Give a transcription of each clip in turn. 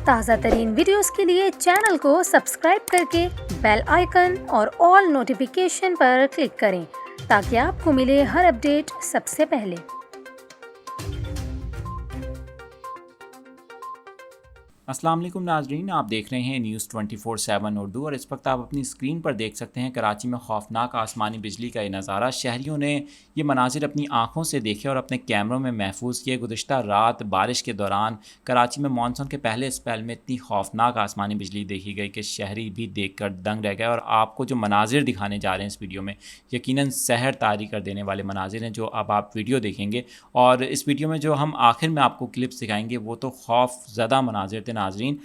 تازہ ترین ویڈیوز کے لیے چینل کو سبسکرائب کر کے بیل آئیکن اور آل نوٹیفیکیشن پر کلک کریں تاکہ آپ کو ملے ہر اپڈیٹ سب سے پہلے۔ السلام علیکم ناظرین، آپ دیکھ رہے ہیں نیوز 24/7 اردو، اور اس وقت آپ اپنی اسکرین پر دیکھ سکتے ہیں کراچی میں خوفناک آسمانی بجلی کا یہ نظارہ۔ شہریوں نے یہ مناظر اپنی آنکھوں سے دیکھے اور اپنے کیمروں میں محفوظ کیے۔ گزشتہ رات بارش کے دوران کراچی میں مانسون کے پہلے اسپیل میں اتنی خوفناک آسمانی بجلی دیکھی گئی کہ شہری بھی دیکھ کر دنگ رہ گئے، اور آپ کو جو مناظر دکھانے جا رہے ہیں اس ویڈیو میں یقیناً سحر طاری کر دینے والے مناظر ہیں جو اب آپ ویڈیو دیکھیں گے۔ اور اس ویڈیو میں جو ہم آخر میں آپ کو کلپس دکھائیں گے وہ تو خوف زدہ مناظر تھے ناظرین،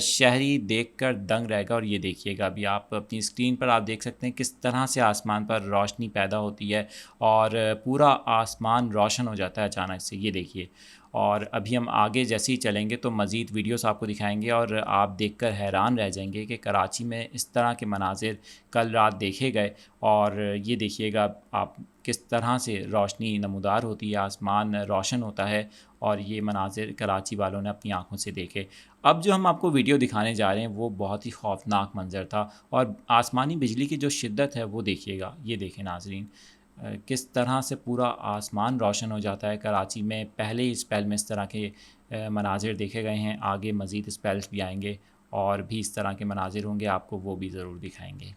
شہری دیکھ کر دنگ رہے گا۔ اور یہ دیکھیے گا، ابھی آپ اپنی اسکرین پر آپ دیکھ سکتے ہیں کس طرح سے آسمان پر روشنی پیدا ہوتی ہے اور پورا آسمان روشن ہو جاتا ہے اچانک سے، یہ دیکھیے۔ اور ابھی ہم آگے جیسے ہی چلیں گے تو مزید ویڈیوز آپ کو دکھائیں گے اور آپ دیکھ کر حیران رہ جائیں گے کہ کراچی میں اس طرح کے مناظر کل رات دیکھے گئے۔ اور یہ دیکھیے گا آپ کس طرح سے روشنی نمودار ہوتی ہے، آسمان روشن ہوتا ہے، اور یہ مناظر کراچی والوں نے اپنی آنکھوں سے دیکھے۔ اب جو ہم آپ کو ویڈیو دکھانے جا رہے ہیں وہ بہت ہی خوفناک منظر تھا، اور آسمانی بجلی کی جو شدت ہے وہ دیکھیے گا۔ یہ دیکھیں ناظرین، کس طرح سے پورا آسمان روشن ہو جاتا ہے کراچی میں۔ پہلے ہی اسپیل میں اس طرح کے مناظر دیکھے گئے ہیں، آگے مزید اسپیلس بھی آئیں گے اور بھی اس طرح کے مناظر ہوں گے، آپ کو وہ بھی ضرور دکھائیں گے۔